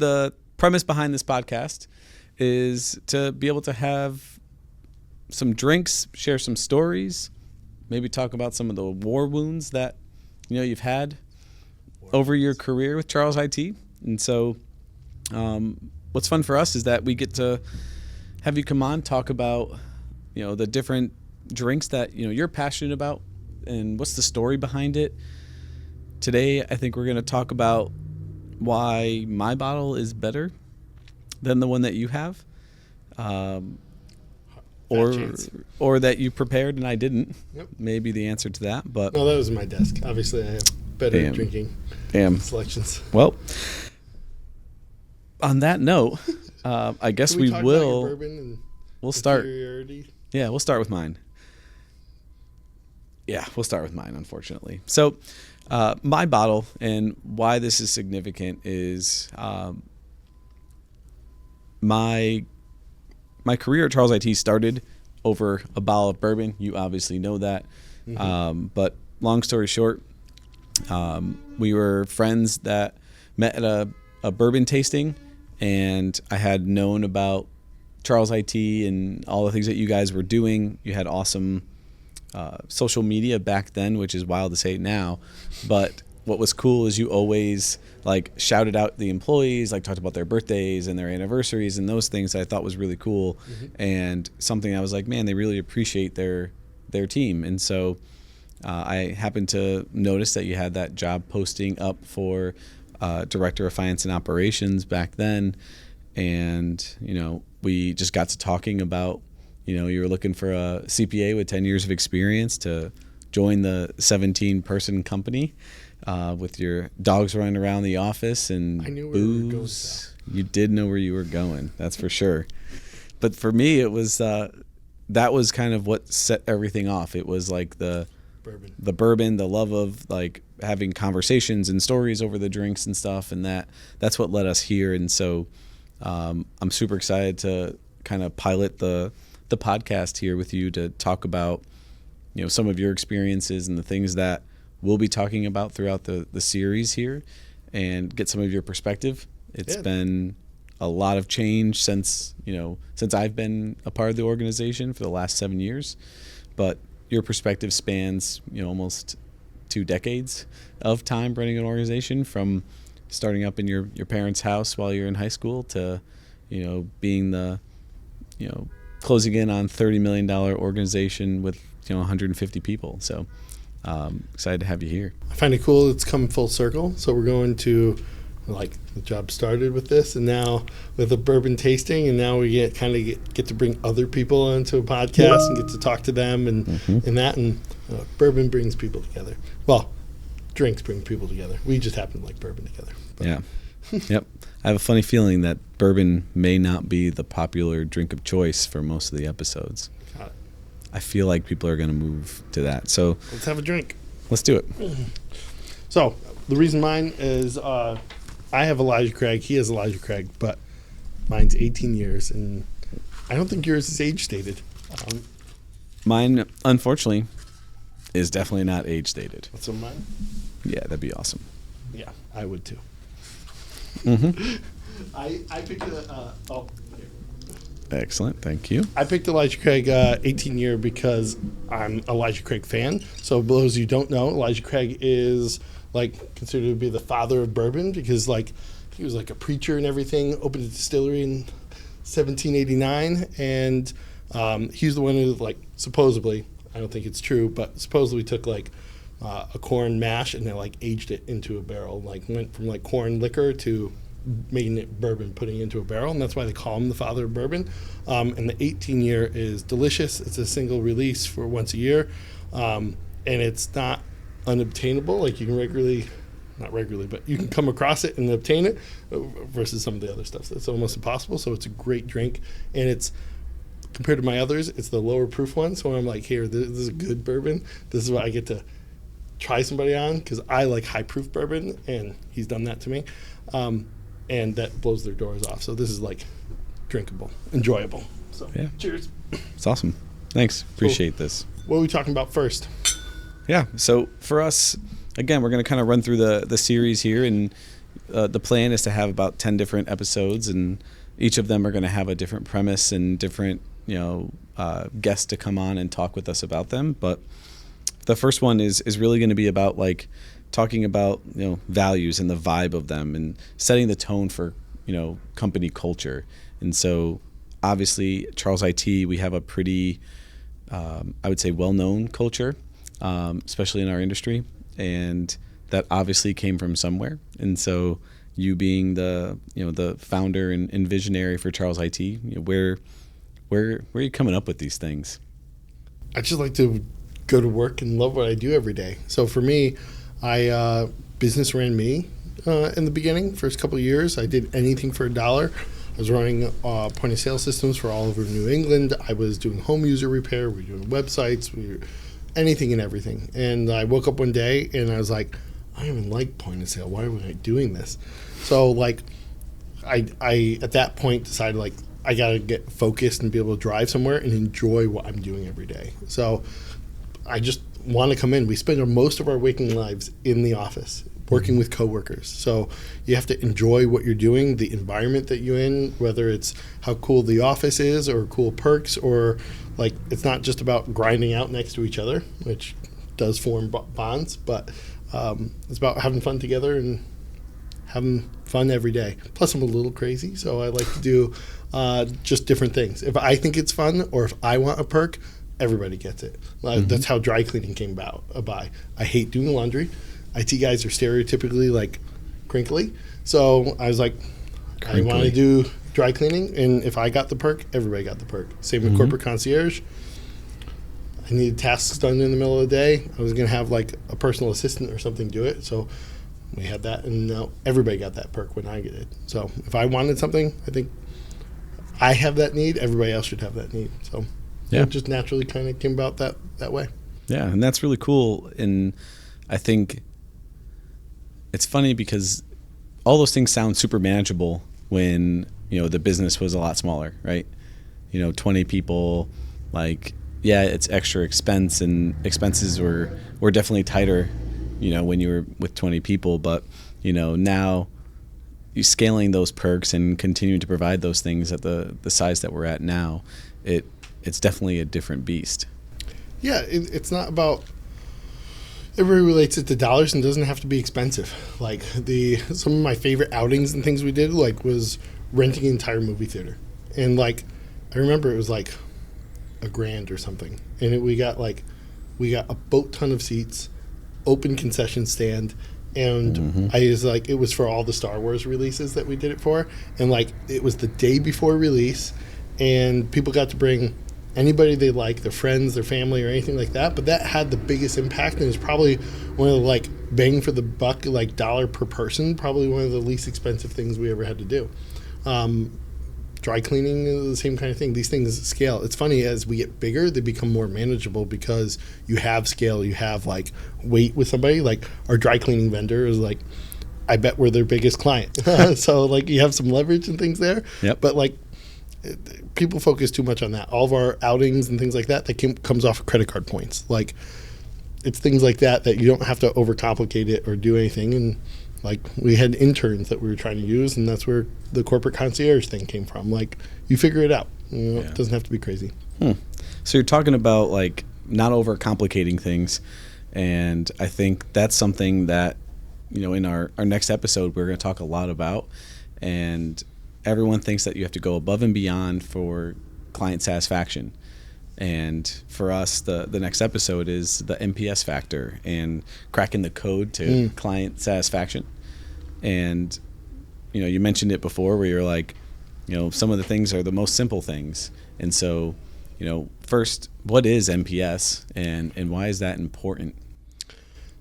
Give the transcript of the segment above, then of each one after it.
the premise behind this podcast is to be able to have some drinks, share some stories, maybe talk about some of the war wounds that you've had over your career with Charles IT. And so what's fun for us is that we get to have you come on, talk about the different drinks that you're passionate about and what's the story behind it. Today I think we're going to talk about why my bottle is better than the one that you have, or that you prepared and I didn't. Yep. Maybe the answer to that, but no, that was my desk. Obviously, I have better drinking selections. Well, on that note, I guess we will. About your bourbon and we'll start. Superiority? Yeah, we'll start with mine. Yeah, we'll start with mine. Unfortunately, so my bottle and why this is significant is my career at Charles IT started over a bottle of bourbon. You obviously know that. Mm-hmm. But long story short, we were friends that met at a bourbon tasting, and I had known about Charles IT and all the things that you guys were doing. You had awesome social media back then, which is wild to say now. But what was cool is you always shouted out the employees, talked about their birthdays and their anniversaries and those things that I thought was really cool. Mm-hmm. And something I was like, man, they really appreciate their team. And so I happened to notice that you had that job posting up for Director of Finance and Operations back then. And, we just got to talking about, you were looking for a CPA with 10 years of experience to join the 17-person company. With your dogs running around the office and I knew where booze. You were going, Sal. You did know where you were going, that's for sure. But for me, it was that was kind of what set everything off. It was the bourbon, the love of having conversations and stories over the drinks and stuff, and that's what led us here. And so I'm super excited to kind of pilot the podcast here with you to talk about some of your experiences and the things that we'll be talking about throughout the series here, and get some of your perspective. It's been a lot of change since I've been a part of the organization for the last 7 years, but your perspective spans almost 2 decades of time running an organization, from starting up in your parents' house while you're in high school to being the closing in on $30 million organization with 150 people. So excited to have you here. I find it cool it's come full circle. So we're going to, the job started with this, and now with a bourbon tasting, and now we get to bring other people onto a podcast and get to talk to them and bourbon brings people together. Well, drinks bring people together. We just happen to like bourbon together. But. Yeah. Yep. I have a funny feeling that bourbon may not be the popular drink of choice for most of the episodes. Got it. I feel like people are going to move to that. So let's have a drink. Let's do it. So the reason mine is I have Elijah Craig. He has Elijah Craig, but mine's 18 years, and I don't think yours is age stated. Mine, unfortunately, is definitely not age stated. What's on mine? Yeah, that'd be awesome. Yeah, I would too. Mm-hmm. I picked Excellent, thank you. I picked Elijah Craig 18 year because I'm a Elijah Craig fan. So for those of you who don't know, Elijah Craig is considered to be the father of bourbon, because he was a preacher and everything, opened a distillery in 1789, and he's the one who supposedly, I don't think it's true, but supposedly took a corn mash and then aged it into a barrel, went from corn liquor to making it bourbon, putting it into a barrel, and that's why they call him the father of bourbon. And the 18 year is delicious. It's a single release for once a year, and it's not unobtainable. You can not regularly, but you can come across it and obtain it, versus some of the other stuff that's almost impossible. So it's a great drink, and it's, compared to my others, it's the lower proof one. So I'm here, this is a good bourbon. This is what I get to try somebody on, because I like high proof bourbon, and he's done that to me. And that blows their doors off. So this is drinkable, enjoyable. So yeah. Cheers. It's awesome. Thanks. Appreciate this. What are we talking about first? Yeah. So for us, again, we're going to kind of run through the series here, and the plan is to have about 10 different episodes, and each of them are going to have a different premise and different, guests to come on and talk with us about them. But the first one is really going to be about like talking about, values and the vibe of them and setting the tone for, company culture. And so obviously Charles IT, we have a pretty, I would say, well-known culture, especially in our industry. And that obviously came from somewhere. And so you being the founder and visionary for Charles IT, where are you coming up with these things? I just like to go to work and love what I do every day. So for me, I business ran me in the beginning. First couple of years, I did anything for $1. I was running point of sale systems for all over New England. I was doing home user repair. We were doing websites. We were anything and everything. And I woke up one day and I was like, I don't even like point of sale. Why am I doing this? So like, I at that point decided like I got to get focused and be able to drive somewhere and enjoy what I'm doing every day. So I just want to come in. We spend most of our waking lives in the office working with coworkers. So you have to enjoy what you're doing, the environment that you're in, whether it's how cool the office is or cool perks, or like it's not just about grinding out next to each other, which does form bonds, but it's about having fun together and having fun every day. Plus I'm a little crazy, so I like to do just different things. If I think it's fun or if I want a perk, everybody gets it. That's how dry cleaning came about. I hate doing laundry. IT guys are stereotypically like crinkly. So I was like, I want to do dry cleaning. And if I got the perk, everybody got the perk. Same with corporate concierge. I needed tasks done in the middle of the day. I was going to have like a personal assistant or something do it. So we had that. And now everybody got that perk when I get it. So if I wanted something, I think I have that need. Everybody else should have that need. So it just naturally kind of came about that way. Yeah, and that's really cool. And I think it's funny because all those things sound super manageable when, the business was a lot smaller, right? 20 people, like, yeah, it's extra expense, and expenses were definitely tighter, when you were with 20 people. But, now you scaling those perks and continuing to provide those things at the size that we're at now, it's definitely a different beast. Yeah, it's not about. Everybody relates it to dollars and doesn't have to be expensive. Like some of my favorite outings and things we did was renting an entire movie theater, and like I remember it was like $1,000 or something, and we got a boat ton of seats, open concession stand, and I was like, it was for all the Star Wars releases that we did it for, and like it was the day before release, and people got to bring anybody they like, their friends, their family, or anything like that. But that had the biggest impact, and it's probably one of the like bang for the buck, like dollar per person, probably one of the least expensive things we ever had to do. Dry cleaning is the same kind of thing. These things scale. It's funny, as we get bigger, they become more manageable because you have scale, you have like weight with somebody. Like our dry cleaning vendor is like, I bet we're their biggest client. So like you have some leverage and things there. Yep. But like people focus too much on that. All of our outings and things like that comes off of credit card points. Like it's things like that you don't have to overcomplicate it or do anything. And like we had interns that we were trying to use, and that's where the corporate concierge thing came from. Like you figure it out. It doesn't have to be crazy. So you're talking about like not overcomplicating things, and I think that's something that in our next episode we're going to talk a lot about. And everyone thinks that you have to go above and beyond for client satisfaction. And for us, the next episode is the NPS factor and cracking the code to client satisfaction. And, you mentioned it before where you're like, some of the things are the most simple things. And so, first, what is NPS and why is that important?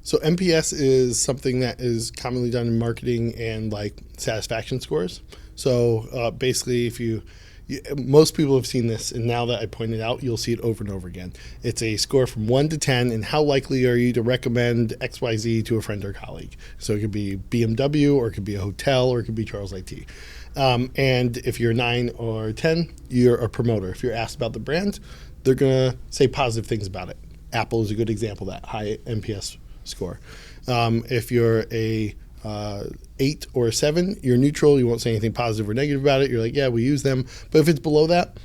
So NPS is something that is commonly done in marketing and like satisfaction scores. So basically, most people have seen this, and now that I pointed out, you'll see it over and over again. It's a score from 1 to 10, and how likely are you to recommend XYZ to a friend or colleague? So it could be BMW, or it could be a hotel, or it could be Charles IT. And if you're 9 or 10, you're a promoter. If you're asked about the brand, they're going to say positive things about it. Apple is a good example of that, high NPS score. If you're a 8 or a 7, you're neutral. You won't say anything positive or negative about it. You're like, yeah, we use them. But if it's below that,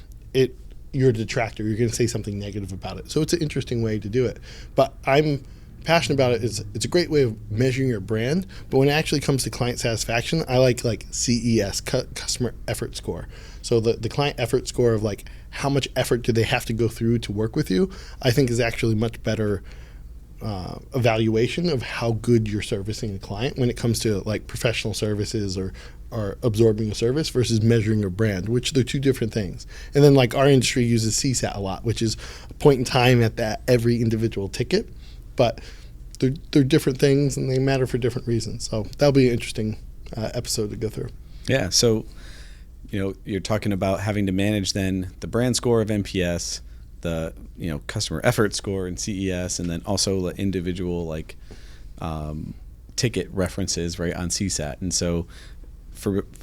you're a detractor. You're going to say something negative about it. So it's an interesting way to do it. But I'm passionate about it. It's a great way of measuring your brand. But when it actually comes to client satisfaction, I like CES, customer effort score. So the client effort score of like how much effort do they have to go through to work with you, I think is actually much better evaluation of how good you're servicing the client when it comes to like professional services or absorbing a service versus measuring your brand, which they're two different things. And then like our industry uses CSAT a lot, which is a point in time at that every individual ticket, but they're different things and they matter for different reasons. So that'll be an interesting episode to go through. Yeah. So, you're talking about having to manage then the brand score of NPS, the customer effort score in CES, and then also the individual like ticket references right on CSAT. And so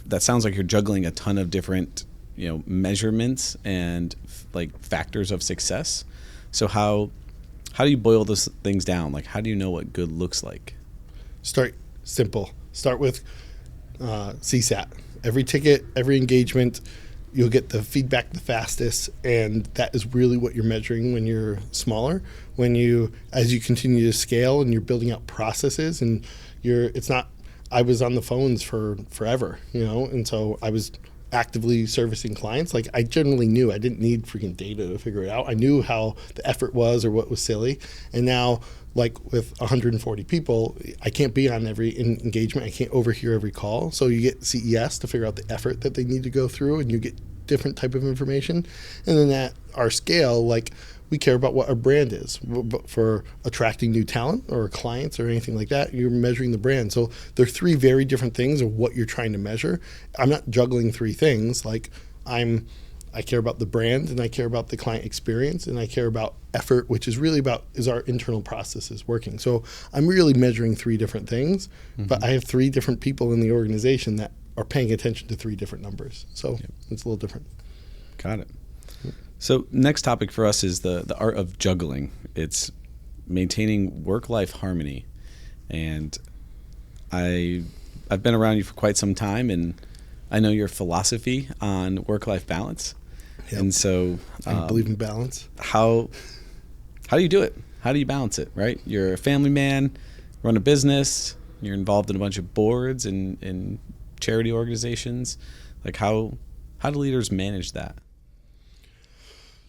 that sounds like you're juggling a ton of different measurements and like factors of success. So how do you boil those things down? Like how do you know what good looks like? Start simple. Start with CSAT. Every ticket, every engagement, you'll get the feedback the fastest, and that is really what you're measuring when you're smaller. As you continue to scale and you're building out processes, and I was on the phones for forever, and so I was actively servicing clients. Like I generally knew I didn't need freaking data to figure it out. I knew how the effort was or what was silly, and now like with 140 people, I can't be on every engagement. I can't overhear every call. So you get CES to figure out the effort that they need to go through, and you get different type of information. And then at our scale, like we care about what our brand is. But for attracting new talent or clients or anything like that, you're measuring the brand. So there are 3 very different things of what you're trying to measure. I'm not juggling 3 things. Like I care about the brand, and I care about the client experience, and I care about effort, which is really about is our internal processes working. So I'm really measuring 3 different things, but I have 3 different people in the organization that are paying attention to 3 different numbers. So it's a little different. Got it. So next topic for us is the art of juggling. It's maintaining work-life harmony. And I've been around you for quite some time, and I know your philosophy on work-life balance. Yep. And so I believe in balance. How do you do it? How do you balance it, right? You're a family man, run a business, you're involved in a bunch of boards and charity organizations. Like how do leaders manage that?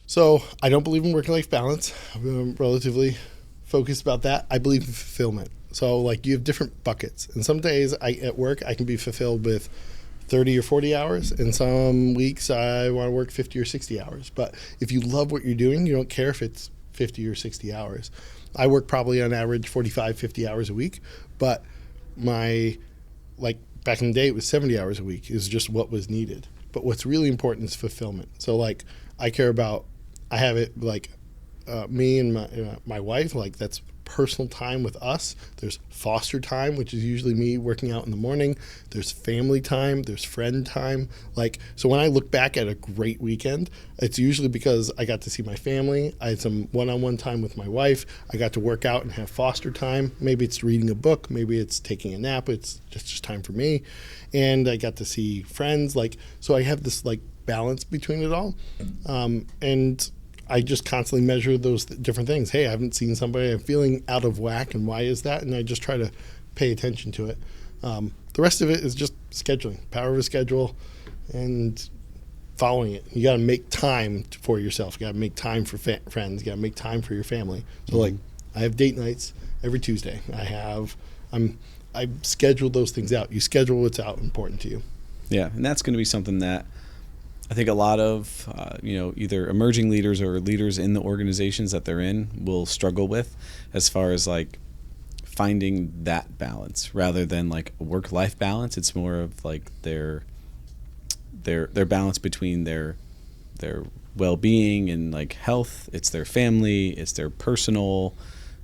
So I don't believe in work-life balance. I'm relatively focused about that. I believe in fulfillment. So like you have different buckets, and some days at work I can be fulfilled with 30 or 40 hours, and some weeks I want to work 50 or 60 hours. But if you love what you're doing, you don't care if it's 50 or 60 hours. I work probably on average 45, 50 hours a week, but back in the day it was 70 hours a week is just what was needed. But what's really important is fulfillment. So like I have it like me and my wife, like that's personal time with us. There's foster time, which is usually me working out in the morning. There's family time. There's friend time. Like, so when I look back at a great weekend, it's usually because I got to see my family. I had some one-on-one time with my wife. I got to work out and have foster time. Maybe it's reading a book. Maybe it's taking a nap. It's just time for me. And I got to see friends. Like, so I have this like balance between it all. And I just constantly measure those different things. Hey, I haven't seen somebody. I'm feeling out of whack, and why is that? And I just try to pay attention to it. The rest of it is just scheduling, power of a schedule, and following it. You got to make time for yourself. You got to make time for friends. You got to make time for your family. So, like, I have date nights every Tuesday. I schedule those things out. You schedule what's important to you. Yeah, and that's going to be something that I think a lot of, either emerging leaders or leaders in the organizations that they're in will struggle with, as far as like finding that balance rather than like a work-life balance. It's more of like their balance between their well-being and like health. It's their family, it's their personal,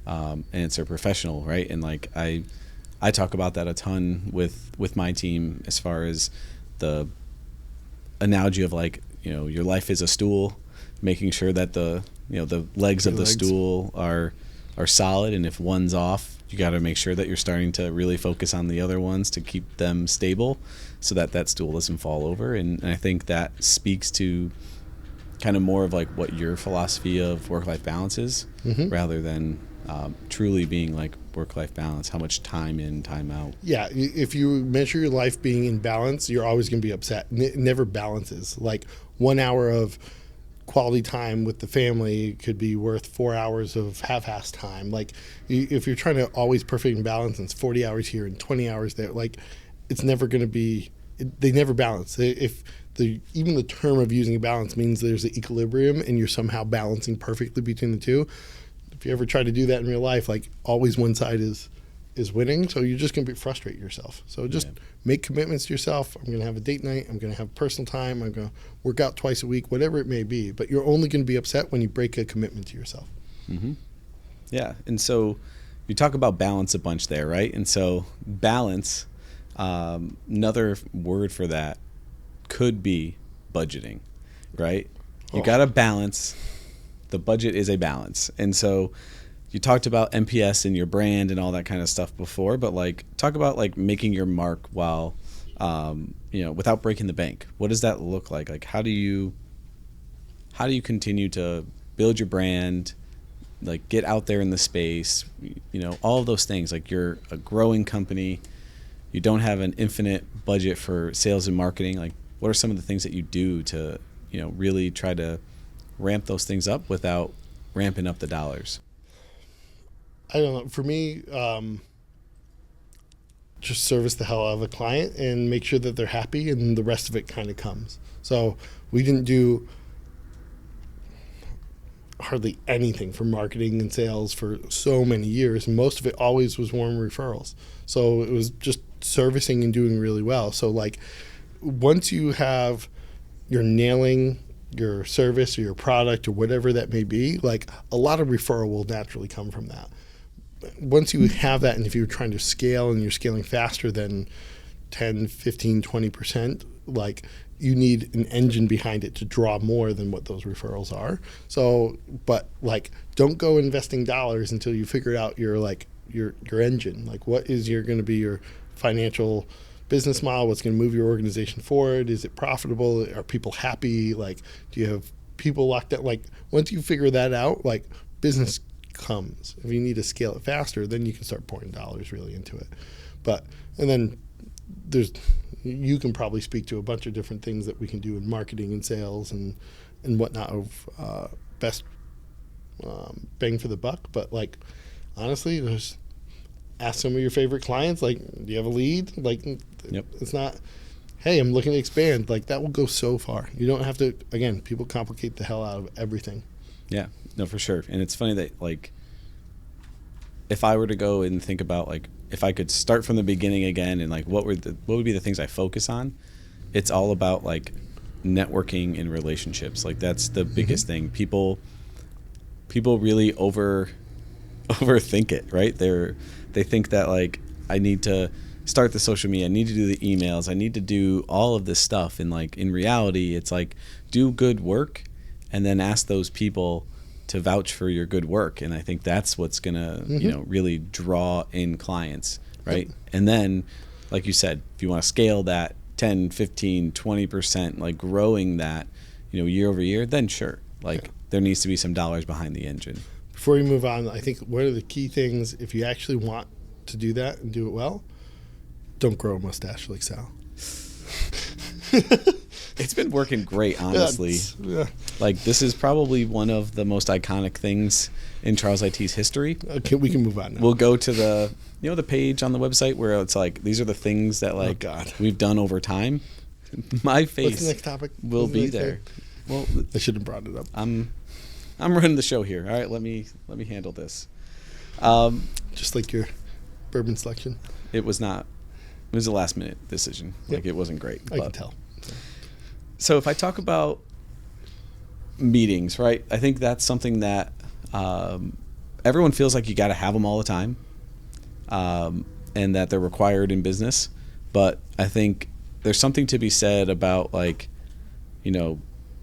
and it's their professional, right? And like I talk about that a ton with my team, as far as the analogy of like, your life is a stool, making sure that the legs of the stool are are solid, and if one's off, you got to make sure that you're starting to really focus on the other ones to keep them stable so that that stool doesn't fall over. And I think that speaks to kind of more of like what your philosophy of work-life balance is, rather than truly being like work-life balance, how much time in, time out. Yeah, if you measure your life being in balance, you're always going to be upset. It never balances. Like 1 hour of quality time with the family could be worth 4 hours of half-assed time. Like if you're trying to always perfect balance, and it's 40 hours here and 20 hours there, like it's never going to be. They never balance. If even the term of using a balance means there's an equilibrium and you're somehow balancing perfectly between the two. If you ever try to do that in real life, like always one side is winning, so you're just going to frustrate yourself. So just make commitments to yourself. I'm going to have a date night. I'm going to have personal time. I'm going to work out twice a week, whatever it may be. But you're only going to be upset when you break a commitment to yourself. Mm-hmm. Yeah, and so you talk about balance a bunch there, right? And so balance, another word for that could be budgeting, right? You got to balance. The budget is a balance. And so you talked about NPS and your brand and all that kind of stuff before, but like talk about like making your mark while, without breaking the bank. What does that look like? Like how do you continue to build your brand, like get out there in the space, all of those things. Like you're a growing company. You don't have an infinite budget for sales and marketing. Like what are some of the things that you do to, really try to ramp those things up without ramping up the dollars? I don't know. For me, just service the hell out of a client and make sure that they're happy, and the rest of it kind of comes. So we didn't do hardly anything for marketing and sales for so many years. And most of it always was warm referrals. So it was just servicing and doing really well. So like once you're nailing your service or your product or whatever that may be, like a lot of referral will naturally come from that. Once you have that, and if you're trying to scale and you're scaling faster than 10, 15, 20%, like you need an engine behind it to draw more than what those referrals are. So, but like, don't go investing dollars until you figure out your engine. Like what is going to be your financial business model? What's going to move your organization forward? Is it profitable? Are people happy? Like, do you have people locked up? Like once you figure that out, like business comes. If you need to scale it faster, then you can start pouring dollars really into it. And then you can probably speak to a bunch of different things that we can do in marketing and sales and whatnot of best bang for the buck. But like honestly, just ask some of your favorite clients, like, do you have a lead? Like, It's not, hey, I'm looking to expand. Like that will go so far. You don't have to. Again, people complicate the hell out of everything. Yeah, no, for sure. And it's funny that like, if I were to go and think about like, if I could start from the beginning again and like, what would be the things I focus on? It's all about like networking and relationships. Like that's the biggest thing. People really overthink it, right? They think that like, I need to start the social media, I need to do the emails, I need to do all of this stuff. And like in reality, it's like do good work and then ask those people to vouch for your good work. And I think that's what's gonna really draw in clients, right? And then like you said, if you want to scale that 10, 15, 20%, like growing that year over year, then sure, like there needs to be some dollars behind the engine. Before we move on, I think one of the key things, if you actually want to do that and do it well, don't grow a mustache like Sal. It's been working great, honestly. Yeah. Like this is probably one of the most iconic things in Charles IT's history. Okay, we can move on now. We'll go to the the page on the website where it's like these are the things that like we've done over time. My face What's the next topic? will be there. Well, I should have brought it up. I'm running the show here. All right, let me handle this. Just like your bourbon selection. It was not. It was a last minute decision. Yep. Like it wasn't great. I can tell. So if I talk about meetings, right? I think that's something that everyone feels like you got to have them all the time, and that they're required in business. But I think there's something to be said about like,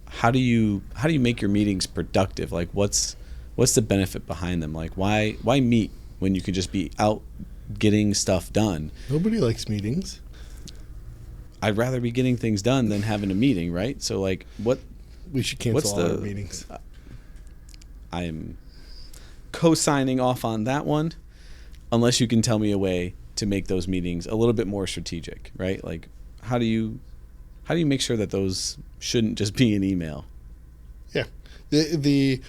how do you make your meetings productive? Like what's what's the benefit behind them? Like, why meet when you can just be out getting stuff done? Nobody likes meetings. I'd rather be getting things done than having a meeting, right? So, like, we should cancel all our meetings. I am co-signing off on that one, unless you can tell me a way to make those meetings a little bit more strategic, right? Like, how do you make sure that those shouldn't just be an email? Yeah, we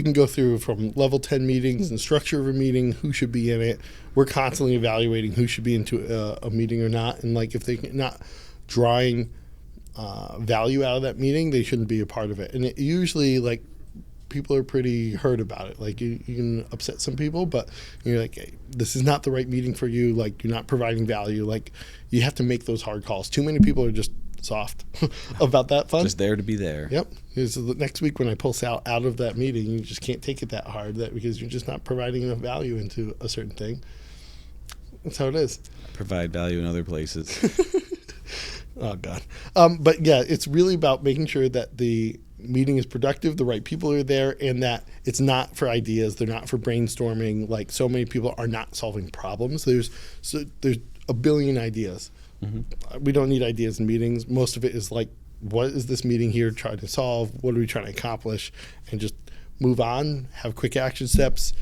can go through from level 10 meetings and structure of a meeting, who should be in it. We're constantly evaluating who should be into a meeting or not, and like if they're not drawing value out of that meeting, they shouldn't be a part of it. And it usually, like, people are pretty hurt about it. Like, you can upset some people, but you're like, hey, this is not the right meeting for you. Like, you're not providing value. Like, you have to make those hard calls. Too many people are just soft about that fun. Just there to be there. Yep. So the next week when I pull Sal out of that meeting, you just can't take it that hard, because you're just not providing enough value into a certain thing. That's how it is. Provide value in other places. Oh, God. But, yeah, it's really about making sure that the meeting is productive, the right people are there, and that it's not for ideas. They're not for brainstorming. Like, so many people are not solving problems. There's a billion ideas. Mm-hmm. We don't need ideas in meetings. Most of it is like, what is this meeting here trying to solve? What are we trying to accomplish? And just move on, have quick action steps,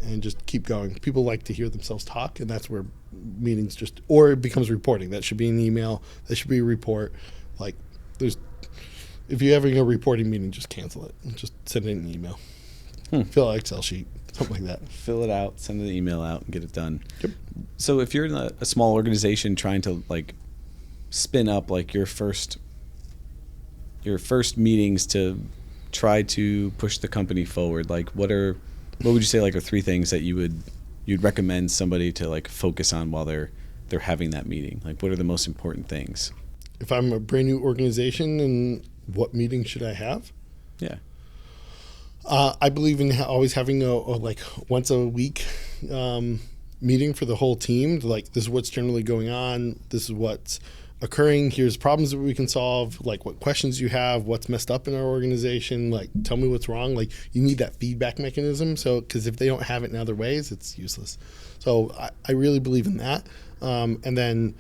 and just keep going. People like to hear themselves talk, and that's where meetings or it becomes reporting. That should be an email. That should be a report. Like, if you're having a reporting meeting, just cancel it. Just send it in an email. Fill out an Excel sheet, something like that. Fill it out, send an email out, and get it done. Yep. So if you're in a small organization trying to, like, spin up, like, your first meetings to try to push the company forward, like, what would you say, like, are three things that you'd recommend somebody to, like, focus on while they're having that meeting? Like, what are the most important things? If I'm a brand new organization, and what meeting should I have? Yeah. I believe in always having a once a week meeting for the whole team. Like, this is what's generally going on. This is what's occurring. Here's problems that we can solve. Like, what questions you have, what's messed up in our organization. Like, tell me what's wrong. Like, you need that feedback mechanism. So, because if they don't have it in other ways, it's useless. So I really believe in that. And then,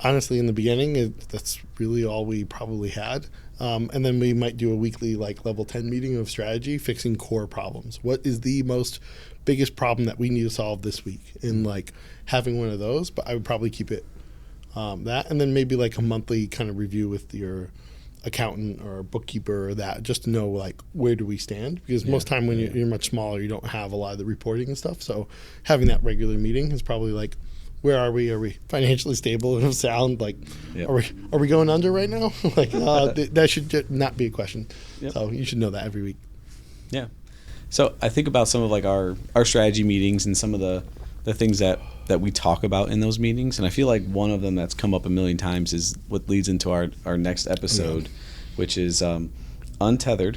honestly, in the beginning, that's really all we probably had. And then we might do a weekly, like, level 10 meeting of strategy, fixing core problems. What is the biggest problem that we need to solve this week? And, like, having one of those, but I would probably keep it that. And then maybe, like, a monthly kind of review with your accountant or bookkeeper or that, just to know, like, where do we stand? Because most time when you're much smaller, you don't have a lot of the reporting and stuff. So having that regular meeting is probably, like, where are we? Are we financially stable and sound? Like, are we going under right now? Like, that should not be a question. Yep. So you should know that every week. Yeah. So I think about some of, like, our strategy meetings and some of the things that we talk about in those meetings, and I feel like one of them that's come up a million times is what leads into our next episode, which is untethered,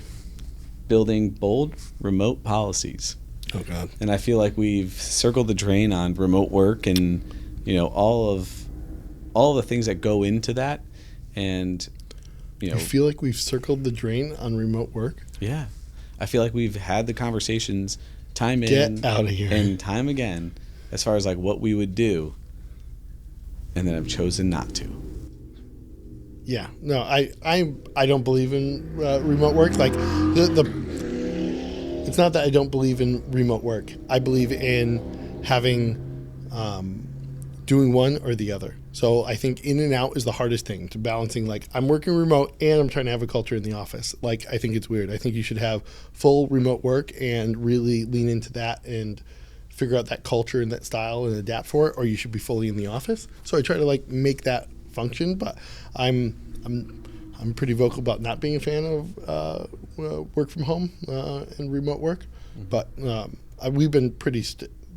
building bold remote policies. Oh, God. And I feel like we've circled the drain on remote work and, all of the things that go into that. And, I feel like we've circled the drain on remote work. Yeah. I feel like we've had the conversations time Get out of here. and time again as far as, like, what we would do. And then I've chosen not to. Yeah. No, I don't believe in remote work. Like, it's not that I don't believe in remote work. I believe in having, doing one or the other. So I think in and out is the hardest thing to balancing. Like, I'm working remote and I'm trying to have a culture in the office. Like, I think it's weird. I think you should have full remote work and really lean into that and figure out that culture and that style and adapt for it, or you should be fully in the office. So I try to, like, make that function, but I'm pretty vocal about not being a fan of work from home and remote work. Mm-hmm. But we've been pretty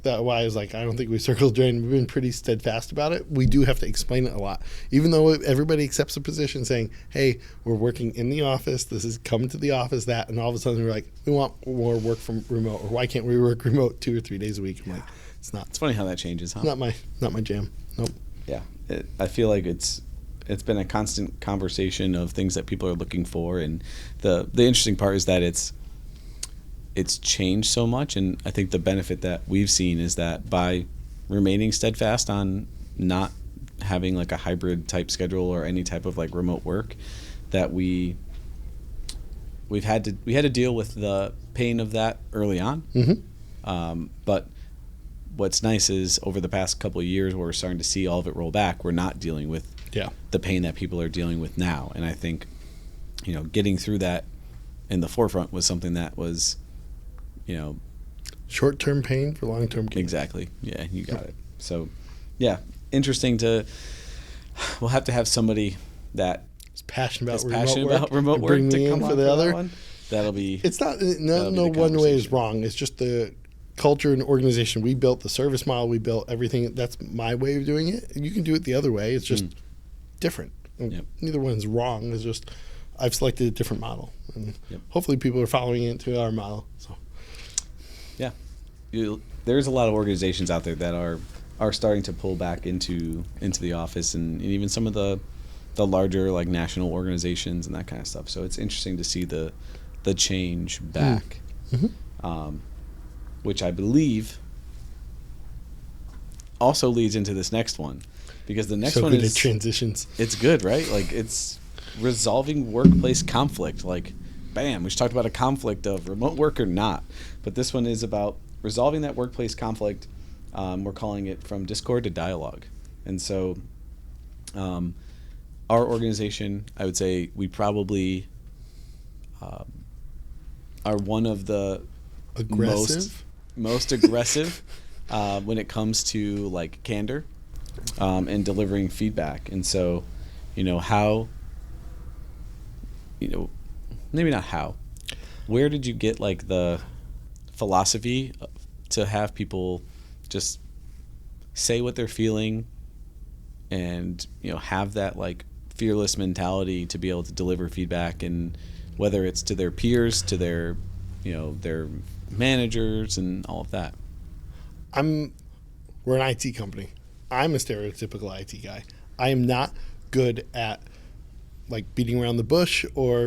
that why I was like, I don't think we circled the drain. We've been pretty steadfast about it. We do have to explain it a lot, even though everybody accepts the position saying, hey, we're working in the office, this is coming to the office, that, and all of a sudden we're like, we want more work from remote, or why can't we work remote 2 or 3 days a week? I'm like, it's not. It's funny how that changes, huh? Not my jam. Nope. Yeah. I feel like it's it's been a constant conversation of things that people are looking for, and the interesting part is that it's changed so much, and I think the benefit that we've seen is that by remaining steadfast on not having like a hybrid type schedule or any type of like remote work, that we had to deal with the pain of that early on. But what's nice is over the past couple of years, where we're starting to see all of it roll back, we're not dealing with the pain that people are dealing with now. And I think, getting through that in the forefront was something that was, short-term pain for long-term gain. Exactly. Yeah, you got it. So, yeah, interesting we'll have to have somebody that is passionate about about remote work bring to me come in on for the other. that one. That'll be. It's not no one way is wrong. It's just the culture and organization. We built the service model. We built everything. That's my way of doing it. And you can do it the other way. It's just different. Neither one's wrong. It's just I've selected a different model, and hopefully people are following it to our model. So, yeah, there's a lot of organizations out there that are starting to pull back into the office, and even some of the larger like national organizations and that kind of stuff. So it's interesting to see the change back, which I believe also leads into this next one, because the next one is transitions. It's good, right? Like it's resolving workplace conflict. Like, bam, we just talked about a conflict of remote work or not, but this one is about resolving that workplace conflict. We're calling it from discord to dialogue, and so our organization, I would say, we probably are one of the most aggressive when it comes to like candor and delivering feedback. And so, how, maybe not how, where did you get like the philosophy to have people just say what they're feeling and, have that like fearless mentality to be able to deliver feedback, and whether it's to their peers, to their managers and all of that? We're an IT company. I'm a stereotypical IT guy. I am not good at like beating around the bush or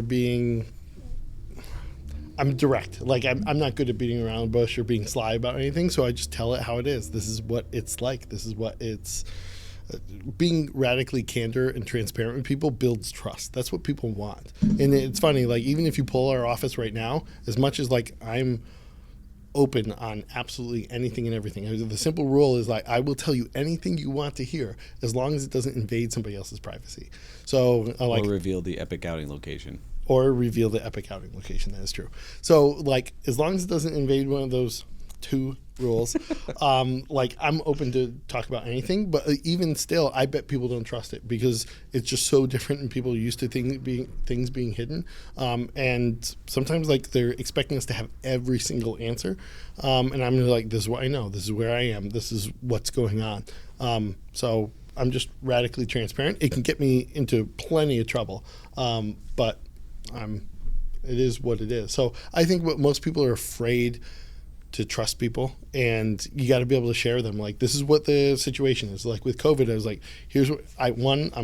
I'm direct. Like I'm not good at beating around the bush or being sly about anything. So I just tell it how it is. This is what it's like. This is what it's. Being radically candor and transparent with people builds trust. That's what people want. And it's funny, like even if you pull our office right now, as much as like I'm open on absolutely anything and everything, the simple rule is like I will tell you anything you want to hear as long as it doesn't invade somebody else's privacy. So or reveal the epic outing location. That is true. So like as long as it doesn't invade one of those two rules, like I'm open to talk about anything, but even still I bet people don't trust it because it's just so different and people are used to things being hidden, and sometimes like they're expecting us to have every single answer, and I'm like, this is what I know, this is where I am, this is what's going on, so I'm just radically transparent. It can get me into plenty of trouble, but it is what it is. So I think what most people are afraid to trust people, and you got to be able to share them. Like, this is what the situation is. Like with COVID, I was like, here's what I'm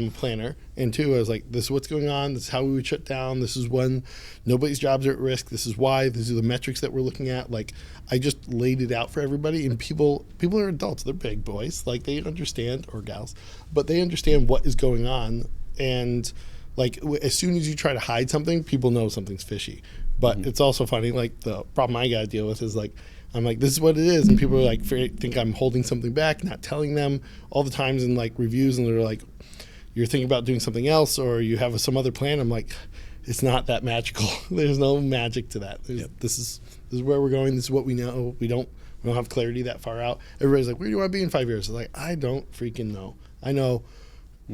a planner, and two, I was like, this is what's going on. This is how we would shut down. This is when nobody's jobs are at risk. This is why. These are the metrics that we're looking at. Like, I just laid it out for everybody, and people are adults. They're big boys. Like, they understand, or gals, but they understand what is going on. And like, as soon as you try to hide something, people know something's fishy. But it's also funny, like, the problem I got to deal with is like, I'm like, this is what it is, and people are like, think I'm holding something back, not telling them all the times in like reviews, and they're like, you're thinking about doing something else, or you have some other plan. I'm like, it's not that magical. There's no magic to that. This is where we're going. This is what we know. We don't have clarity that far out. Everybody's like, where do you want to be in 5 years? I'm like, I don't freaking know. I know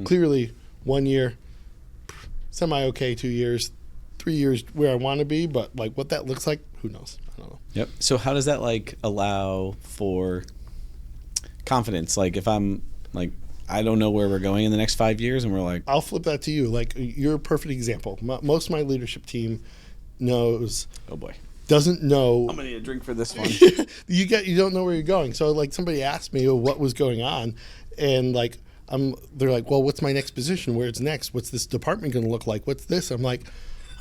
clearly 1 year, semi-okay, 2 years, 3 years where I want to be, but like what that looks like, who knows? I don't know. Yep. So how does that like allow for confidence? Like if I'm like, I don't know where we're going in the next 5 years, and we're like, I'll flip that to you. Like, you're a perfect example. Most of my leadership team knows. Oh boy. Doesn't know. I'm gonna need a drink for this one. You don't know where you're going. So like somebody asked me what was going on, and like they're like, well, what's my next position? Where's next? What's this department going to look like? What's this? I'm like,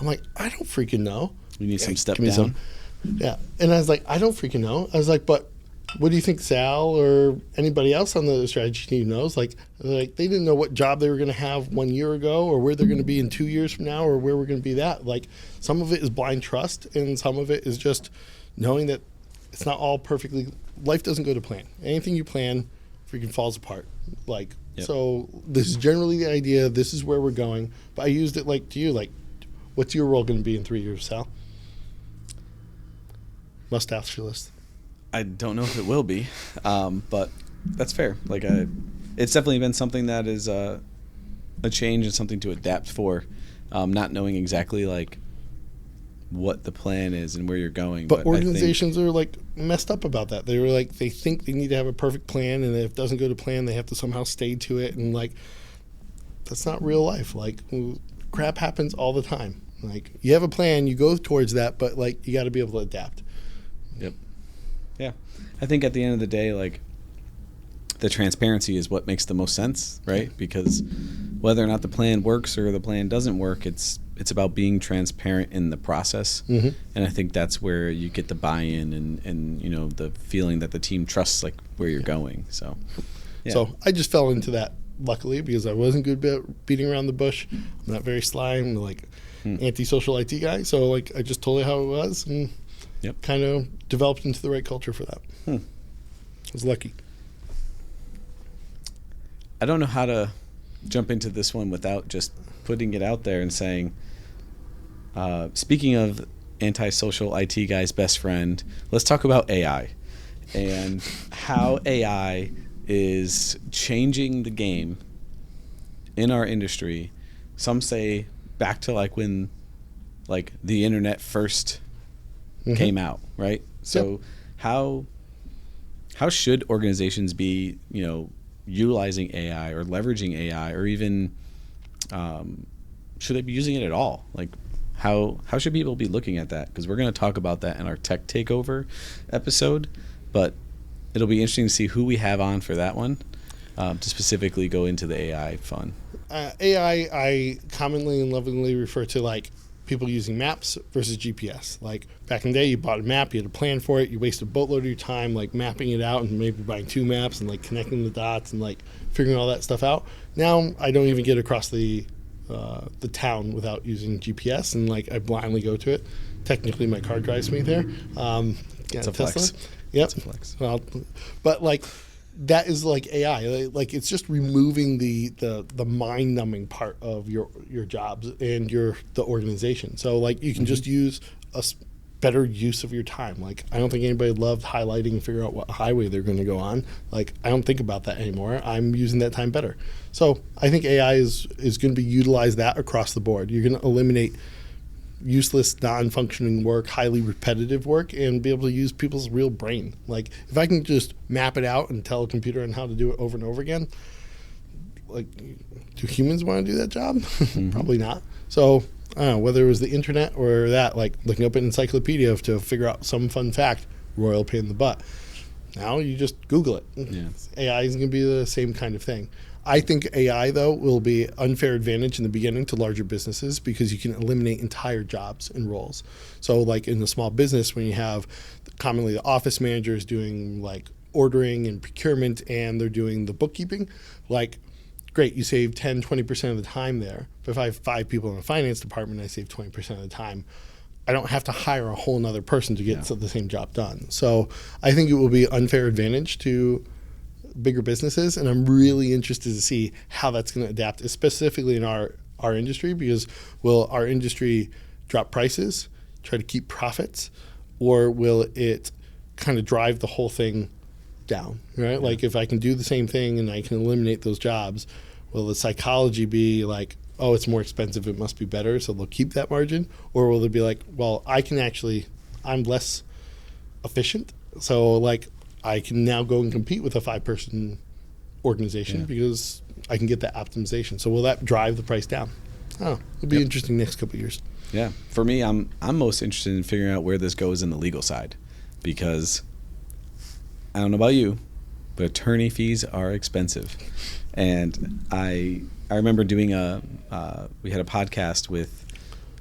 I don't freaking know. We need some step down. Yeah. And I was like, I don't freaking know. I was like, but what do you think Sal or anybody else on the strategy team knows? Like they didn't know what job they were going to have 1 year ago or where they're going to be in 2 years from now or where we're going to be that. Like some of it is blind trust and some of it is just knowing that it's not all perfectly, life doesn't go to plan. Anything you plan freaking falls apart. Like, so this is generally the idea. This is where we're going. But I used it like to you, like, what's your role going to be in 3 years, Sal? Mustache list. I don't know if it will be, but that's fair. Like, it's definitely been something that is a change and something to adapt for, not knowing exactly like what the plan is and where you're going. But organizations are like messed up about that. They were like, they think they need to have a perfect plan, and if it doesn't go to plan, they have to somehow stay to it. And like, that's not real life. Like, crap happens all the time. Like, you have a plan, you go towards that, but like, you got to be able to adapt. Yep. Yeah. I think at the end of the day, like, the transparency is what makes the most sense, right? Because whether or not the plan works or the plan doesn't work, it's about being transparent in the process. Mm-hmm. And I think that's where you get the buy-in and you know, the feeling that the team trusts like where you're going. So, yeah. So I just fell into that, luckily, because I wasn't good at beating around the bush. I'm not very sly. I'm like anti-social IT guy. So like I just told you how it was and kind of developed into the right culture for that. I was lucky. I don't know how to jump into this one without just putting it out there and saying, speaking of antisocial IT guy's best friend, let's talk about AI and how AI is changing the game in our industry. Some say back to like when like the internet first came out, right? So how should organizations be, you know, utilizing AI or leveraging AI, or even should they be using it at all? Like how should people be looking at that? Because we're going to talk about that in our tech takeover episode, but it'll be interesting to see who we have on for that one to specifically go into the AI fun. AI, I commonly and lovingly refer to like people using maps versus GPS. Like back in the day, you bought a map, you had a plan for it, you wasted a boatload of your time like mapping it out and maybe buying 2 maps and like connecting the dots and like figuring all that stuff out. Now I don't even get across the town without using GPS, and like I blindly go to it. Technically, my car drives me there. It's a flex. Yep. It's a flex. Well, but like that is like AI. Like it's just removing the mind-numbing part of your jobs and the organization. So like you can just use a better use of your time. Like I don't think anybody loved highlighting and figuring out what highway they're going to go on. Like I don't think about that anymore. I'm using that time better. So I think AI is going to be utilized that across the board. You're going to eliminate useless, non-functioning work, highly repetitive work, and be able to use people's real brain. Like if I can just map it out and tell a computer on how to do it over and over again, like do humans want to do that job? Probably not. So I don't know, whether it was the internet or that, like looking up an encyclopedia to figure out some fun fact, royal pain in the butt. Now you just Google it. Yeah. AI is going to be the same kind of thing. I think AI, though, will be unfair advantage in the beginning to larger businesses because you can eliminate entire jobs and roles. So like in a small business, when you have commonly the office managers doing like ordering and procurement and they're doing the bookkeeping, like great, you save 10, 20% of the time there. But if I have 5 people in the finance department, I save 20% of the time. I don't have to hire a whole nother person to get the same job done. So I think it will be unfair advantage to bigger businesses, and I'm really interested to see how that's going to adapt, specifically in our industry, because will our industry drop prices, try to keep profits, or will it kind of drive the whole thing down, right? Yeah. Like if I can do the same thing and I can eliminate those jobs, will the psychology be like, oh, it's more expensive, it must be better, so they'll keep that margin? Or will it be like, well, I'm less efficient, so like I can now go and compete with a 5-person organization because I can get that optimization. So will that drive the price down? Oh, it'll be interesting next couple of years. Yeah, for me, I'm most interested in figuring out where this goes in the legal side, because I don't know about you, but attorney fees are expensive. And I remember doing we had a podcast with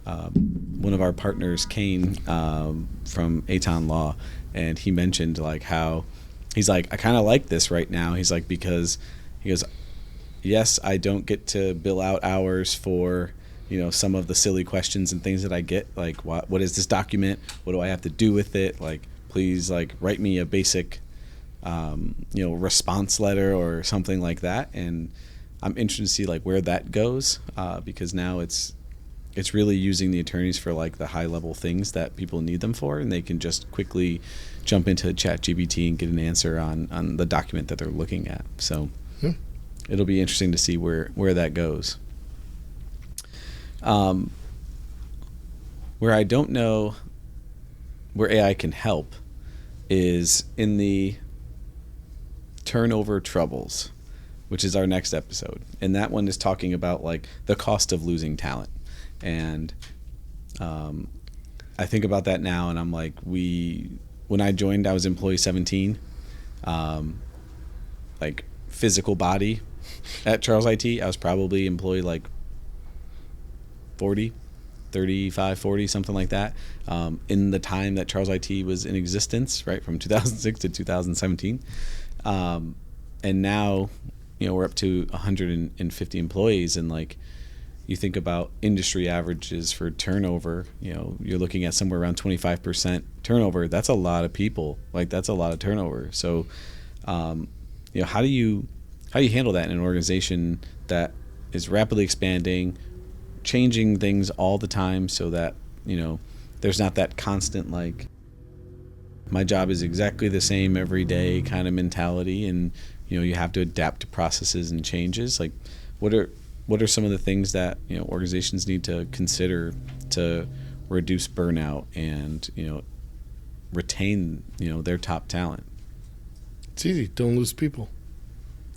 one of our partners, Kane, from Aton Law, and he mentioned like how he's like, I kind of like this right now. He's like, because he goes, yes, I don't get to bill out hours for, some of the silly questions and things that I get, like what is this document? What do I have to do with it? Like, please, like, write me a basic, response letter or something like that. And I'm interested to see like where that goes, because now it's really using the attorneys for like the high level things that people need them for, and they can just quickly jump into ChatGPT and get an answer on the document that they're looking at. So it'll be interesting to see where that goes. Where I don't know where AI can help is in the turnover troubles, which is our next episode. And that one is talking about like the cost of losing talent. And I think about that now, and I'm like, when I joined, I was employee 17, like physical body at Charles IT, I was probably employee like 35, 40, something like that, in the time that Charles IT was in existence, right, from 2006 to 2017. And now, we're up to 150 employees, and like, you think about industry averages for turnover, you're looking at somewhere around 25% turnover. That's a lot of people. Like, that's a lot of turnover. So, how do you handle that in an organization that is rapidly expanding, changing things all the time, so that there's not that constant like my job is exactly the same every day kind of mentality, and you have to adapt to processes and changes. Like, what are some of the things that organizations need to consider to reduce burnout and retain their top talent? It's easy. Don't lose people.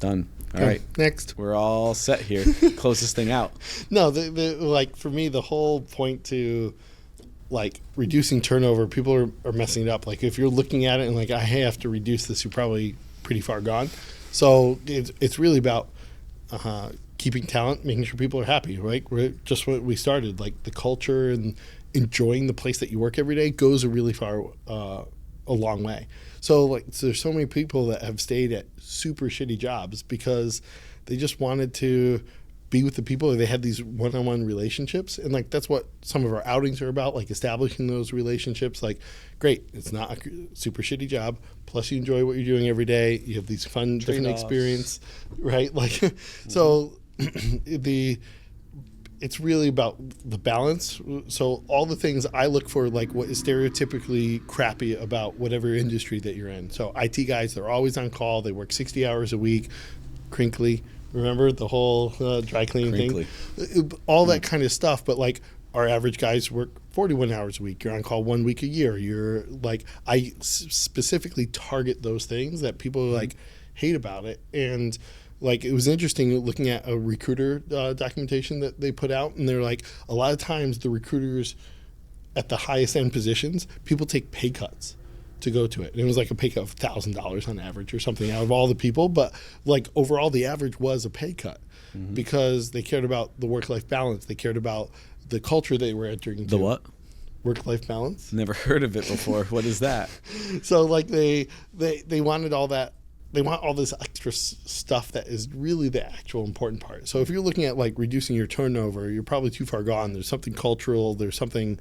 Done. All right. Next. We're all set here. Close this thing out. No, like for me, the whole point to like reducing turnover, people are messing it up. Like if you're looking at it and like, I have to reduce this, you're probably pretty far gone. So it's really about keeping talent, making sure people are happy, right? We're just what we started, like the culture and enjoying the place that you work every day goes a really far, a long way. So there's so many people that have stayed at super shitty jobs because they just wanted to be with the people, or they had these one-on-one relationships. And like, that's what some of our outings are about, like establishing those relationships. Like, great, it's not a super shitty job. Plus you enjoy what you're doing every day. You have these fun, different experience, right? Like, so it's really about the balance. So all the things I look for, like what is stereotypically crappy about whatever industry that you're in. So IT guys, they're always on call. They work 60 hours a week. Crinkly. Remember the whole dry cleaning thing? All that kind of stuff. But like our average guys work 41 hours a week. You're on call 1 week a year. You're like, I specifically target those things that people like hate about it. And like, it was interesting looking at a recruiter documentation that they put out, and they're like, a lot of times the recruiters at the highest end positions, people take pay cuts to go to it. And it was like a pay cut of $1,000 on average or something out of all the people. But like overall, the average was a pay cut because they cared about the work-life balance. They cared about the culture they were entering. The what? Work-life balance. Never heard of it before. What is that? So like they wanted all that. They want all this extra stuff that is really the actual important part. So if you're looking at like reducing your turnover, you're probably too far gone. There's something cultural, there's something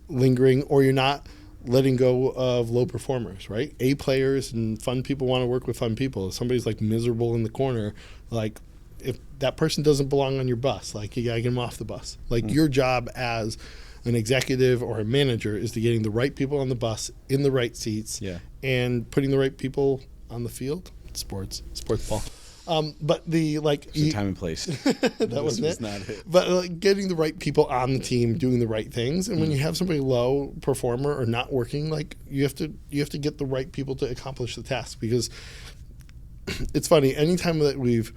lingering, or you're not letting go of low performers, right? A players and fun people want to work with fun people. If somebody's like miserable in the corner, like if that person doesn't belong on your bus, like you gotta get them off the bus. Like your job as an executive or a manager is to getting the right people on the bus in the right seats and putting the right people on the field. Sports ball. But the like the time and place. That wasn't it. Not it. But like getting the right people on the team, doing the right things, and when you have somebody low performer or not working, like you have to get the right people to accomplish the task. Because it's funny, anytime that we've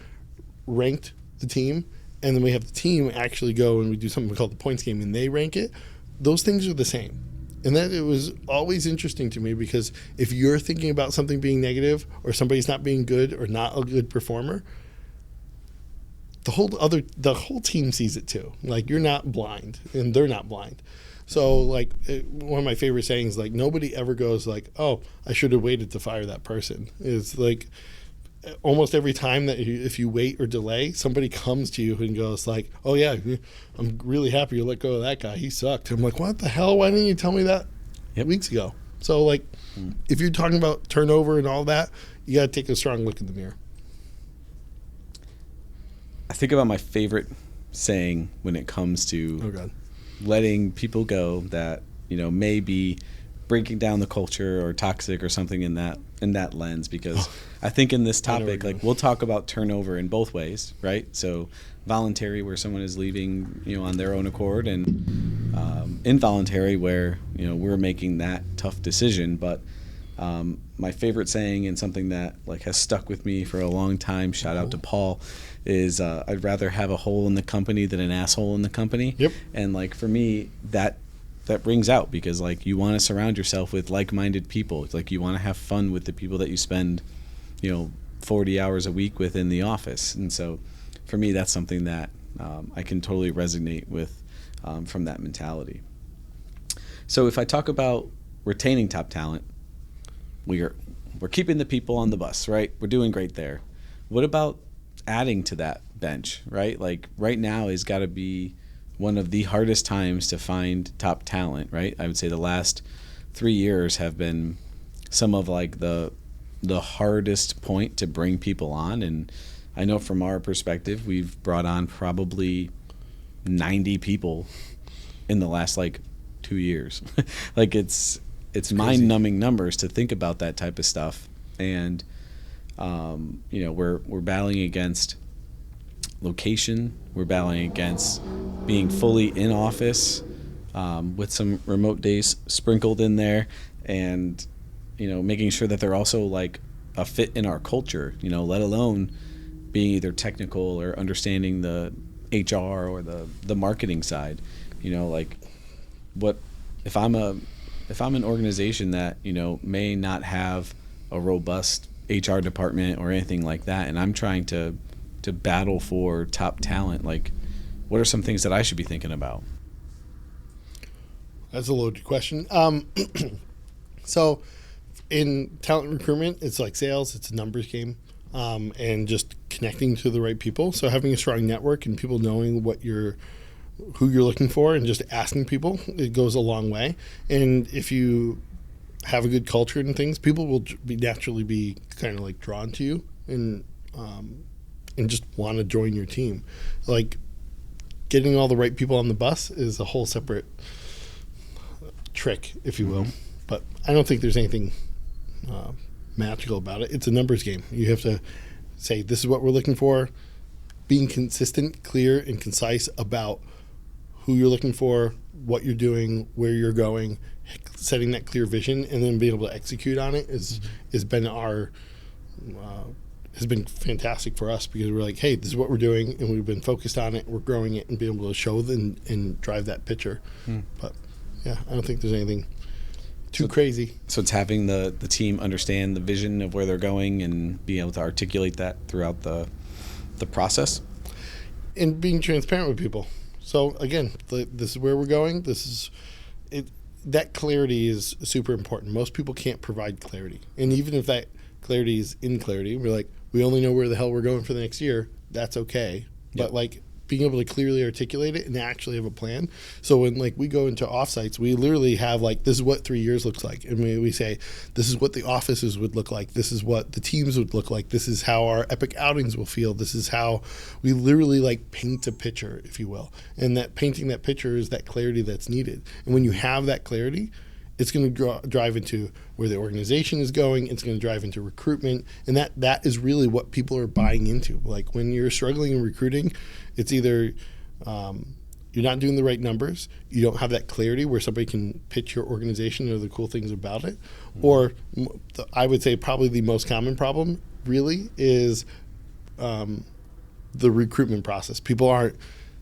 ranked the team, and then we have the team actually go and we do something called the points game, and they rank it, those things are the same. And that it was always interesting to me, because if you're thinking about something being negative or somebody's not being good or not a good performer, the whole team sees it too. Like, you're not blind and they're not blind. So like, one of my favorite sayings, like, nobody ever goes like, oh, I should have waited to fire that person. It's like, almost every time that if you wait or delay, somebody comes to you and goes like, oh yeah, I'm really happy you let go of that guy. He sucked. I'm like, what the hell? Why didn't you tell me that weeks ago? So like, if you're talking about turnover and all that, you got to take a strong look in the mirror. I think about my favorite saying when it comes to letting people go that, may be breaking down the culture or toxic or something in that lens, because I think in this topic, like, we'll talk about turnover in both ways, right? So voluntary, where someone is leaving, on their own accord, and involuntary, where, we're making that tough decision. But my favorite saying, and something that like has stuck with me for a long time, shout out to Paul, is I'd rather have a hole in the company than an asshole in the company. Yep. And like, for me, that brings out, because like, you want to surround yourself with like-minded people. It's like, you want to have fun with the people that you spend 40 hours a week with in the office. And so for me, that's something that I can totally resonate with from that mentality. So if I talk about retaining top talent, we're keeping the people on the bus, right? We're doing great there. What about adding to that bench, right? Like, right now has got to be one of the hardest times to find top talent, right? I would say the last 3 years have been some of like the hardest point to bring people on. And I know from our perspective, we've brought on probably 90 people in the last like 2 years. Like, it's mind-numbing numbers to think about that type of stuff. And we're battling against location. We're battling against being fully in office, with some remote days sprinkled in there, and making sure that they're also like a fit in our culture, let alone being either technical or understanding the HR or the marketing side. Like, what if I'm an organization that may not have a robust HR department or anything like that, and I'm trying to battle for top talent, like, what are some things that I should be thinking about? That's a loaded question. So in talent recruitment, it's like sales, it's a numbers game, and just connecting to the right people. So having a strong network and people knowing who you're looking for, and just asking people, it goes a long way. And if you have a good culture and things, people will naturally be kind of like drawn to you, and just want to join your team. Like, getting all the right people on the bus is a whole separate trick, if you will. But I don't think there's anything magical about it. It's a numbers game. You have to say, this is what we're looking for, being consistent, clear, and concise about who you're looking for, what you're doing, where you're going, setting that clear vision, and then being able to execute on it has been fantastic for us, because we're like, hey, this is what we're doing, and we've been focused on it, we're growing it, and being able to show and drive that picture. But yeah, I don't think there's anything too crazy. So it's having the team understand the vision of where they're going and being able to articulate that throughout the process, and being transparent with people. So again, this is where we're going. This is it. That clarity is super important. Most people can't provide clarity, and even if that clarity is in clarity, we're like, we only know where the hell we're going for the next year. That's okay. Yep. But like, being able to clearly articulate it and actually have a plan. So when like we go into offsites, we literally have like, this is what 3 years looks like. And we say, this is what the offices would look like. This is what the teams would look like. This is how our epic outings will feel. This is how we literally like paint a picture, if you will. And that painting that picture is that clarity that's needed. And when you have that clarity, it's going to drive into where the organization is going. It's going to drive into recruitment. And that is really what people are buying into. Like, when you're struggling in recruiting, it's either you're not doing the right numbers, you don't have that clarity where somebody can pitch your organization or the cool things about it, or I would say probably the most common problem really is the recruitment process. People aren't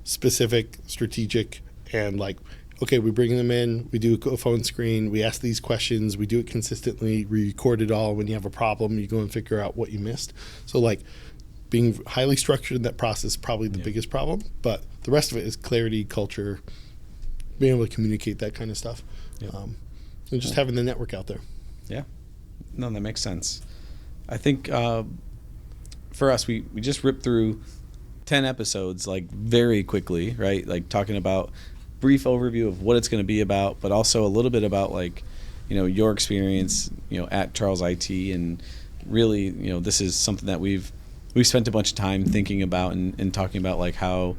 specific, strategic, and like okay, we bring them in, we do a phone screen, we ask these questions, we do it consistently, we record it all. When you have a problem, you go and figure out what you missed. So like being highly structured in that process is probably the biggest problem, but the rest of it is clarity, culture, being able to communicate that kind of stuff, and just having the network out there. Yeah, no, that makes sense. I think for us, we just ripped through 10 episodes like very quickly, right? Like talking about brief overview of what it's going to be about, but also a little bit about like, your experience, at Charles IT, and really, this is something that we've spent a bunch of time thinking about and talking about, like how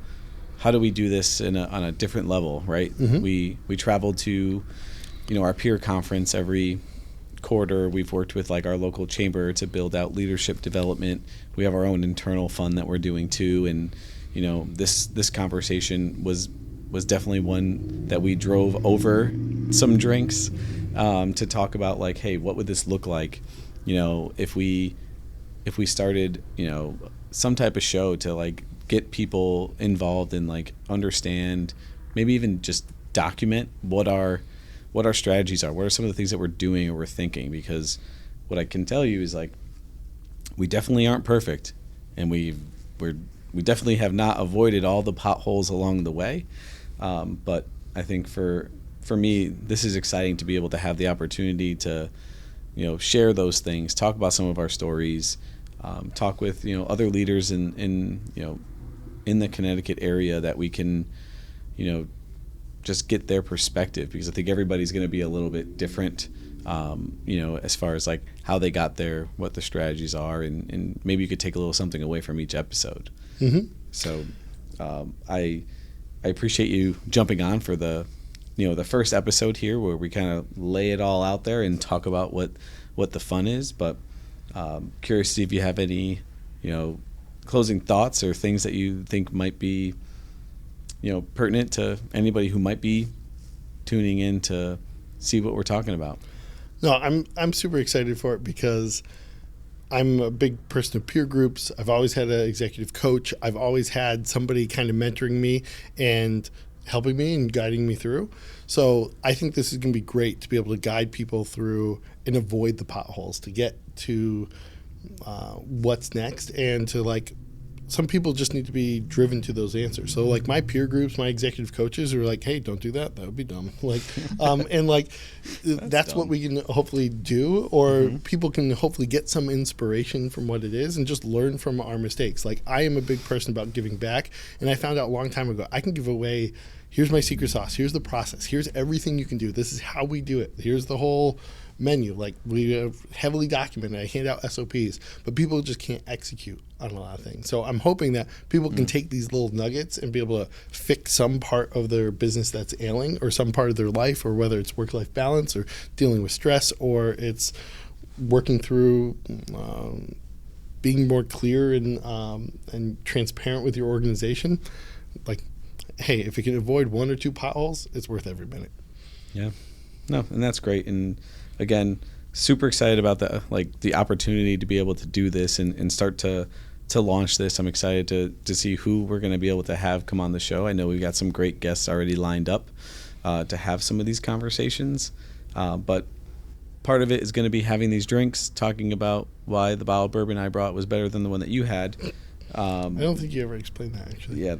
do we do this on a different level, right? Mm-hmm. We travel to, our peer conference every quarter. We've worked with like our local chamber to build out leadership development. We have our own internal fund that we're doing too, and this conversation was definitely one that we drove over some drinks to talk about, like, hey, what would this look like, if we started, some type of show to like get people involved and like understand, maybe even just document what our strategies are, what are some of the things that we're doing or we're thinking, because what I can tell you is like we definitely aren't perfect, and we definitely have not avoided all the potholes along the way, but I think for me, this is exciting to be able to have the opportunity to share those things, talk about some of our stories, talk with other leaders in the Connecticut area that we can just get their perspective, because I think everybody's going to be a little bit different, as far as like how they got there, what the strategies are, and maybe you could take a little something away from each episode. Mm-hmm. So I appreciate you jumping on for the first episode here, where we kind of lay it all out there and talk about what the fun is. But curious to see if you have any closing thoughts or things that you think might be pertinent to anybody who might be tuning in to see what we're talking about. No, I'm super excited for it because I'm a big person of peer groups. I've always had an executive coach. I've always had somebody kind of mentoring me and helping me and guiding me through. So I think this is going to be great to be able to guide people through and avoid the potholes, to get to what's next, and to like, some people just need to be driven to those answers. So like my peer groups, my executive coaches are like, hey, don't do that. That would be dumb. Like, and like, that's what we can hopefully do, or people can hopefully get some inspiration from what it is and just learn from our mistakes. Like, I am a big person about giving back, and I found out a long time ago, I can give away, here's my secret sauce, here's the process, here's everything you can do, this is how we do it, here's the whole menu. Like, we have heavily documented, I hand out SOPs, but people just can't execute on a lot of things. So I'm hoping that people can take these little nuggets and be able to fix some part of their business that's ailing, or some part of their life, or whether it's work-life balance or dealing with stress, or it's working through being more clear and transparent with your organization. Like, hey, if you can avoid 1 or 2 potholes, it's worth every minute. Yeah. No, and that's great. And again, super excited about the opportunity to be able to do this and start to launch this. I'm excited to see who we're going to be able to have come on the show. I know we've got some great guests already lined up to have some of these conversations. But part of it is going to be having these drinks, talking about why the bottle of bourbon I brought was better than the one that you had. I don't think you ever explained that, actually. Yeah,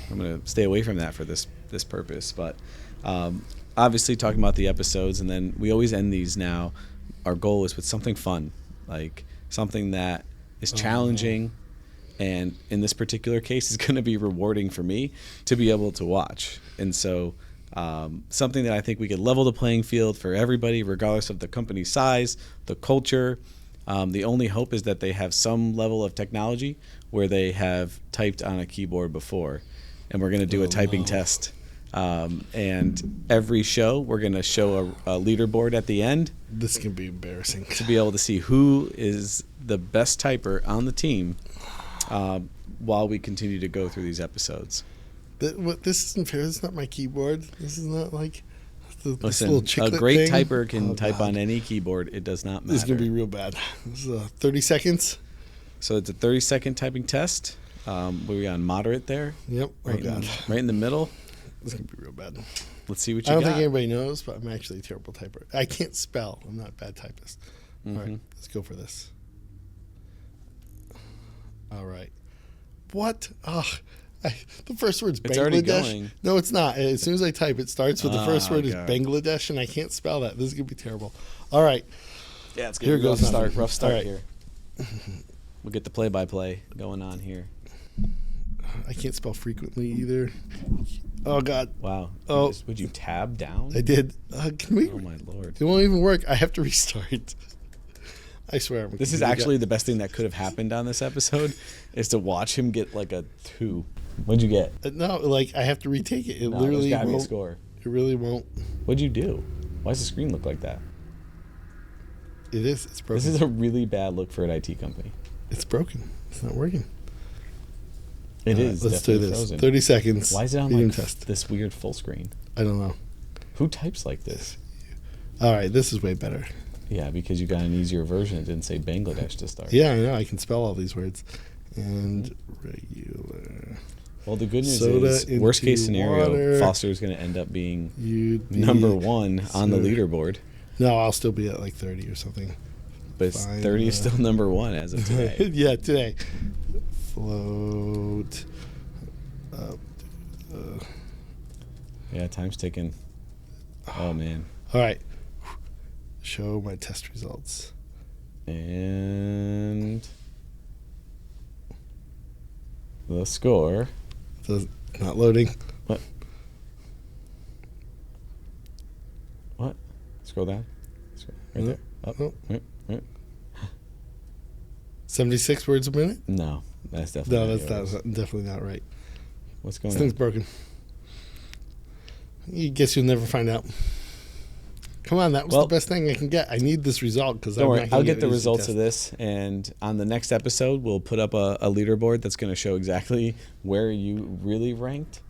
I'm going to stay away from that for this purpose. But obviously talking about the episodes, and then we always end these now. Our goal is with something fun, like something that is challenging, and in this particular case is going to be rewarding for me to be able to watch. And so something that I think we could level the playing field for everybody, regardless of the company size, the culture. The only hope is that they have some level of technology where they have typed on a keyboard before, and we're going to do a typing test. And every show, we're going to show a leaderboard at the end. This can be embarrassing. To be able to see who is the best typer on the team while we continue to go through these episodes. This isn't fair. This is not my keyboard. This is not like this Listen, little a great thing. typer can type on any keyboard. It does not matter. This is going to be real bad. This is 30 seconds. So it's a 30-second typing test. We're on moderate there. Yep. Right in the middle. This is going to be real bad. Let's see what you I got. don't think anybody knows, but I'm actually a terrible typer. I can't spell. I'm not a bad typist. All right, let's go for this. All right. What? The first word's Bangladesh. It's already going. No, it's not. As soon as I type, it starts with the first word is God. Bangladesh, and I can't spell that. This is going to be terrible. All right. Yeah, it's Here going to goes be rough start All right. here. We'll get the play-by-play going on here. I can't spell frequently either. Oh, God. Wow. Oh. Would you tab down? I did. Can we? Oh, my Lord. It won't even work. I have to restart. I swear. This is actually the best thing that could have happened on this episode is to watch him get like a 2. What'd you get? No, like I have to retake it. It No, literally there's gotta be a won't. score. It really won't. What'd you do? Why does the screen look like that? It is. It's broken. This is a really bad look for an IT company. It's broken. It's not working. It is. Let's do definitely this. frozen. 30 seconds. Why is it on medium like test? this weird full screen? I don't know. Who types like this? All right, this is way better. Yeah, because you got an easier version. It didn't say Bangladesh to start. Yeah, I know. I can spell all these words. And regular. Well, the good news Soda is, worst case into scenario, water. Foster is going to end up being You'd be number 1 on the soda. leaderboard. No, I'll still be at like 30 or something. But it's Fine, 30 is still number 1 as of today. Yeah, today. Float. Yeah, time's ticking. Oh, man. All right. Show my test results. And the score. Not loading. What? Scroll down. Right there. Up. Nope. Right. 76 words a minute? No, that's definitely No, not yours. that's definitely not right. What's going This thing's on? broken. You guess you'll never find out. Come on, that was the best thing I can get. I need this result because Don't worry, I'll get the results of this, and on the next episode, we'll put up a leaderboard that's going to show exactly where you really ranked,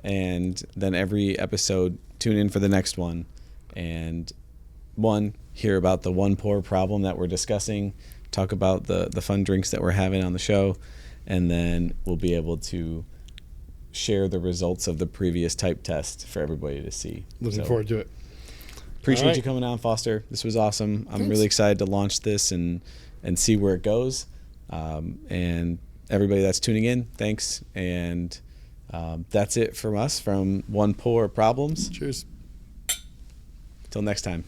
and then every episode, tune in for the next one, and hear about the one pour problem that we're discussing, talk about the fun drinks that we're having on the show, and then we'll be able to share the results of the previous type test for everybody to see. Looking forward to it. Appreciate you coming on, Foster. This was awesome. I'm really excited to launch this and see where it goes. And everybody that's tuning in, thanks. And that's it from us from One Pour Problems. Cheers. Till next time.